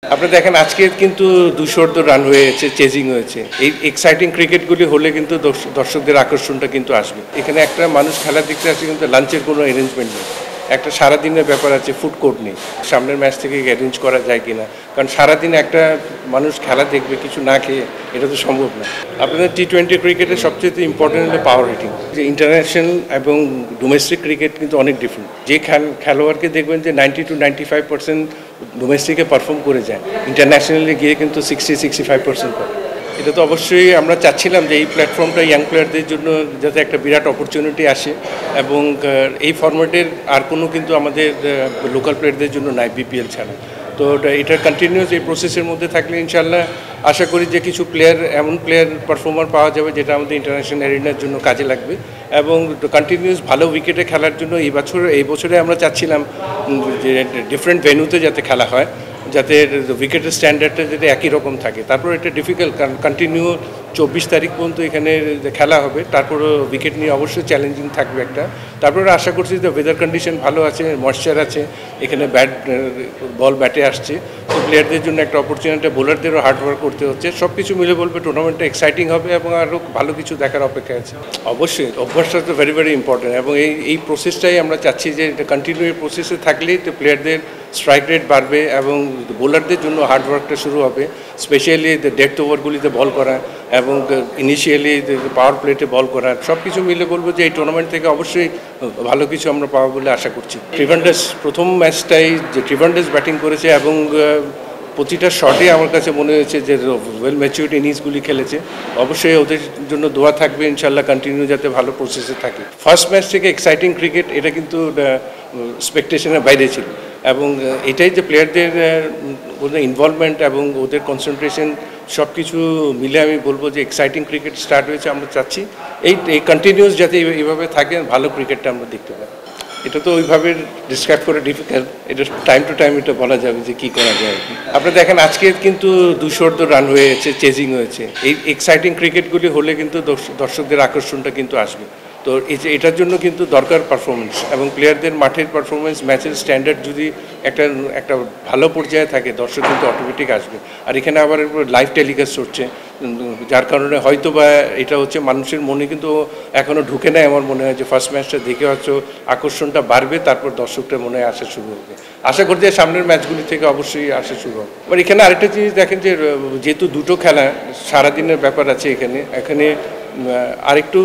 আপনি দেখেন আজকে কিন্তু 200 রান হয়েছে, চেজিং হয়েছে। এই এক্সাইটিং ক্রিকেটগুলি হলে কিন্তু দর্শকদের আকর্ষণটা কিন্তু আসবে। এখানে একটা মানুষ খেলা দেখতে আসে কিন্তু লাঞ্চের কোনো অ্যারেঞ্জমেন্ট নেই। একটা সারাদিনের ব্যাপার আছে, ফুড কোর্ট নেই। সামনের ম্যাচ থেকে অ্যারেঞ্জ করা যায় কিনা, কারণ সারাদিন একটা মানুষ খেলা দেখবে কিছু না খেয়ে, এটা তো সম্ভব না। আপনাদের টি-20 ক্রিকেটের সবচেয়ে ইম্পর্টেন্ট হলো পাওয়ার হিটিং। যে ইন্টারন্যাশনাল এবং ডোমেস্টিক ক্রিকেট কিন্তু অনেক ডিফারেন্ট। যে খেলোয়াড়কে দেখবেন যে 90 to 95% ডোমেস্টিকে পারফর্ম করে যায়, ইন্টারন্যাশনালি গিয়ে কিন্তু 60-65% করে। এটা তো অবশ্যই আমরা চাচ্ছিলাম যে এই প্ল্যাটফর্মটা ইয়াং প্লেয়ারদের জন্য যাতে একটা বিরাট অপরচুনিটি আসে, এবং এই ফরম্যাটের আর কোনো কিন্তু আমাদের লোকাল প্লেয়ারদের জন্য নাই বিপিএল ছাড়া। তো এটা কন্টিনিউয়াস এই প্রসেসের মধ্যে থাকলে ইনশাল্লাহ আশা করি যে কিছু এমন প্লেয়ার পারফর্মার পাওয়া যাবে যেটা আমাদের ইন্টারন্যাশনাল এরিনার জন্য কাজে লাগবে, এবং কন্টিনিউয়াস ভালো উইকেটে খেলার জন্য এই বছরে আমরা চাচ্ছিলাম যে ডিফারেন্ট ভেন্যুতে যাতে খেলা হয়, যাতে উইকেটের স্ট্যান্ডার্ডটা যাতে একই রকম থাকে। তারপর এটা ডিফিকাল্ট, কারণ কন্টিনিউ 24 তারিখ পর্যন্ত এখানে খেলা হবে, তারপরও উইকেট নিয়ে অবশ্যই চ্যালেঞ্জিং থাকবে একটা। তারপরে আশা করছি যে ওয়েদার কন্ডিশন ভালো আছে, ময়েশ্চার আছে, এখানে বল ব্যাটে আসছে, তো প্লেয়ারদের জন্য একটা অপরচুনিটি, বোলারদেরও হার্ডওয়ার্ক করতে হচ্ছে। সব কিছু মিলে বলবে টুর্নামেন্টটা এক্সাইটিং হবে এবং আরও ভালো কিছু দেখার অপেক্ষা আছে। অবশ্যই অভ্যাসটা তো ভেরি ইম্পর্টেন্ট, এবং এই প্রসেসটাই আমরা চাচ্ছি যে এটা কন্টিনিউ প্রসেসে থাকলেই তো প্লেয়ারদের স্ট্রাইক রেট বাড়বে এবং বোলারদের জন্য হার্ডওয়ার্কটা শুরু হবে, স্পেশালি ডেথ ওভারগুলিতে বল করা এবং ইনিশিয়ালি পাওয়ার প্লেতে বল করা। সব কিছু মিলে বলবো যে এই টুর্নামেন্ট থেকে অবশ্যই ভালো কিছু আমরা পাবো বলে আশা করছি। ট্রিভান্ডাস প্রথম ম্যাচটাই যে ট্রিভান্ডাস ব্যাটিং করেছে, এবং প্রতিটা শটে আমার কাছে মনে হয়েছে যে ওয়েল ম্যাচিউরড ইনিংসগুলি খেলেছে। অবশ্যই ওদের জন্য দোয়া থাকবে ইনশাল্লাহ কন্টিনিউ যাতে ভালো প্রসেসে থাকে। ফার্স্ট ম্যাচ থেকে এক্সাইটিং ক্রিকেট, এটা কিন্তু এক্সপেকটেশনের বাইরে ছিল, এবং এটাই যে প্লেয়ারদের ওদের ইনভলভমেন্ট এবং ওদের কনসেন্ট্রেশন সব কিছু মিলে আমি বলবো যে এক্সাইটিং ক্রিকেট স্টার্ট হয়েছে। আমরা চাচ্ছি এই কন্টিনিউয়াস যাতে এইভাবে থাকে, ভালো ক্রিকেটটা আমরা দেখতে পাই। এটা তো ওইভাবে ডিসক্রাইব করে ডিফিকাল্ট, এটা টাইম টু টাইম এটা বলা যাবে যে কী করা যায়। আপনি দেখেন আজকে কিন্তু 200 রান হয়েছে, চেজিং হয়েছে। এই এক্সাইটিং ক্রিকেটগুলি হলে কিন্তু দর্শকদের আকর্ষণটা কিন্তু আসবে। তো এটার জন্য কিন্তু দরকার পারফরমেন্স, এবং প্লেয়ারদের মাঠের পারফরমেন্স, ম্যাচের স্ট্যান্ডার্ড যদি একটা ভালো পর্যায়ে থাকে, দর্শক কিন্তু অটোমেটিক আসবে। আর এখানে আবার লাইভ টেলিকাস্ট হচ্ছে, যার কারণে হয়তো বা এটা হচ্ছে মানুষের মনে কিন্তু এখনও ঢুকে নেয়। আমার মনে হয় যে ফার্স্ট ম্যাচটা দেখে হয়তো আকর্ষণটা বাড়বে, তারপর দর্শকটার মনে হয় আসা শুরু হবে। আশা করছি সামনের ম্যাচগুলি থেকে অবশ্যই আসা শুরু হবে। এবার এখানে আরেকটা জিনিস দেখেন যে যেহেতু দুটো খেলা, সারাদিনের ব্যাপার আছে এখানে আরেকটু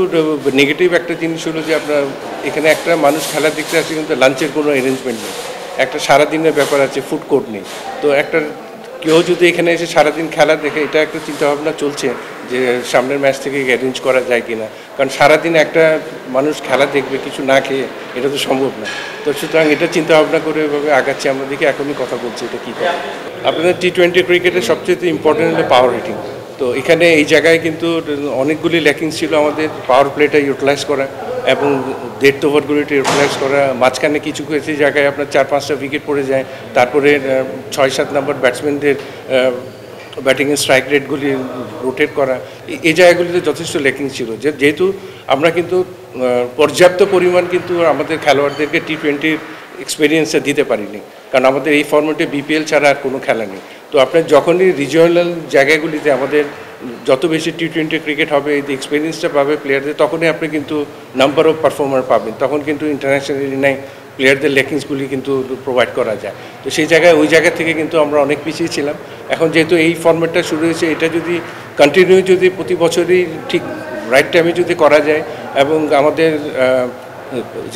নেগেটিভ একটা জিনিস হলো যে আপনার এখানে একটা মানুষ খেলা দেখতে আসে কিন্তু লাঞ্চের কোনো অ্যারেঞ্জমেন্ট নেই। একটা সারাদিনের ব্যাপার আছে, ফুড কোর্ট নেই। তো কেউ যদি এখানে এসে সারাদিন খেলা দেখে, এটা একটা চিন্তাভাবনা চলছে যে সামনের ম্যাচ থেকে অ্যারেঞ্জ করা যায় কিনা, কারণ সারাদিন একটা মানুষ খেলা দেখবে কিছু না খেয়ে, এটা তো সম্ভব না। তো সুতরাং এটা চিন্তাভাবনা করে এভাবে আগাচ্ছি আমরা, দেখি এখনই কথা বলছি এটা কী করে। আপনাদের টি-20 ক্রিকেটের সবচেয়ে ইম্পর্টেন্ট হলো পাওয়ার হিটিং। তো এখানে এই জায়গায় কিন্তু অনেকগুলি ল্যাকিংস ছিল আমাদের, পাওয়ার প্লেটা ইউটিলাইজ করা এবং ডেথ ওভারগুলিটা ইউটিলাইজ করা। মাঝখানে কিছু জায়গায় আপনার 4-5টা উইকেট পড়ে যায়, তারপরে 6-7 নম্বর ব্যাটসম্যানদের ব্যাটিংয়ের স্ট্রাইক রেটগুলি রোটেট করা, এই জায়গাগুলিতে যথেষ্ট ল্যাকিংস ছিল। যেহেতু আমরা কিন্তু পর্যাপ্ত পরিমাণ কিন্তু আমাদের খেলোয়াড়দেরকে টি-20 এক্সপিরিয়েন্সটা দিতে পারিনি, কারণ আমাদের এই ফর্মেটে বিপিএল ছাড়া আর কোনো খেলা নেই। তো আপনার যখনই রিজিওনাল জায়গাগুলিতে আমাদের যত বেশি টি-20 ক্রিকেট হবে, এই এক্সপিরিয়েন্সটা পাবে প্লেয়ারদের, তখনই আপনি কিন্তু নাম্বার অফ পারফর্মার পাবেন। তখন কিন্তু ইন্টারন্যাশনালি নাই প্লেয়ারদের লেকিংসগুলি কিন্তু প্রোভাইড করা যায়। তো ওই জায়গা থেকে কিন্তু আমরা অনেক পিছিয়ে ছিলাম। এখন যেহেতু এই ফর্মেটটা শুরু হয়েছে, এটা যদি কন্টিনিউ যদি প্রতি বছরই ঠিক রাইট টাইমে যদি করা যায়, এবং আমাদের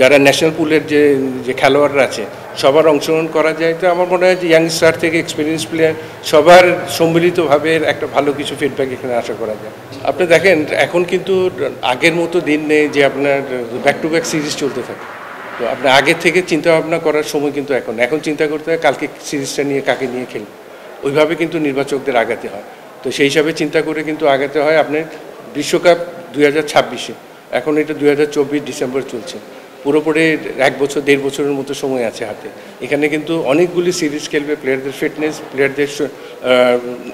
যারা ন্যাশনাল পুলের যে খেলোয়াড়রা আছে সবার অংশগ্রহণ করা যায়, তো আমার মনে হয় যে ইয়াংস্টার থেকে এক্সপিরিয়েন্স প্লেয়ার সবার সম্মিলিতভাবে একটা ভালো কিছু ফিডব্যাক এখানে আশা করা যায়। আপনি দেখেন এখন কিন্তু আগের মতো দিন নেই যে আপনার ব্যাক টু ব্যাক সিরিজ চলতে থাকে। তো আপনার আগে থেকে চিন্তাভাবনা করার সময় কিন্তু এখন চিন্তা করতে হয় কালকে সিরিজটা নিয়ে কাকে নিয়ে খেলবে, ওইভাবে কিন্তু নির্বাচকদের আগাতে হয়। তো সেই হিসাবে চিন্তা করে কিন্তু আগাতে হয়। আপনার বিশ্বকাপ 2026-এ, এখন এটা 2024 ডিসেম্বর চলছে, পুরোপুরি 1-1.5 বছরের মতো সময় আছে হাতে। এখানে কিন্তু অনেকগুলি সিরিজ খেলবে, প্লেয়ারদের ফিটনেস, প্লেয়ারদের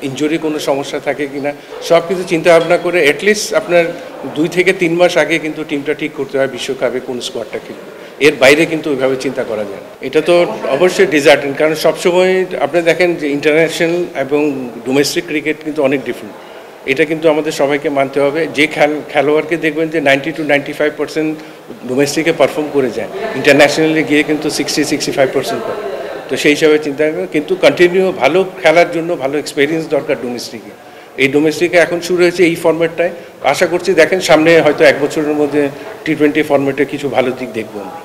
ইনজুরি কোনো সমস্যা থাকে কি না, সব কিছু চিন্তাভাবনা করে অ্যাটলিস্ট আপনার 2 থেকে 3 মাস আগে কিন্তু টিমটা ঠিক করতে হয় বিশ্বকাপে কোন স্কোয়াডটা খেলবে। এর বাইরে কিন্তু ওইভাবে চিন্তা করা যায় না। এটা তো অবশ্যই ডিজার্টিং, কারণ সবসময় আপনি দেখেন যে ইন্টারন্যাশনাল এবং ডোমেস্টিক ক্রিকেট কিন্তু অনেক ডিফারেন্ট। এটা কিন্তু আমাদের সবাইকে মানতে হবে। যে খেলোয়াড়কে দেখবেন যে 90 to 95% ডোমেস্টিকে পারফর্ম করে যায়, ইন্টারন্যাশনালি গিয়ে কিন্তু 60-65% পায়। তো সেই হিসাবে চিন্তা করেন, কিন্তু কন্টিনিউ ভালো খেলার জন্য ভালো এক্সপিরিয়েন্স দরকার ডোমেস্টিকে। এই ডোমেস্টিকে এখন শুরু হয়েছে এই ফরম্যাটটায়। আশা করছি দেখেন সামনে হয়তো 1 বছরের মধ্যে T20 ফরম্যাটে কিছু ভালো দিক দেখবো আমরা।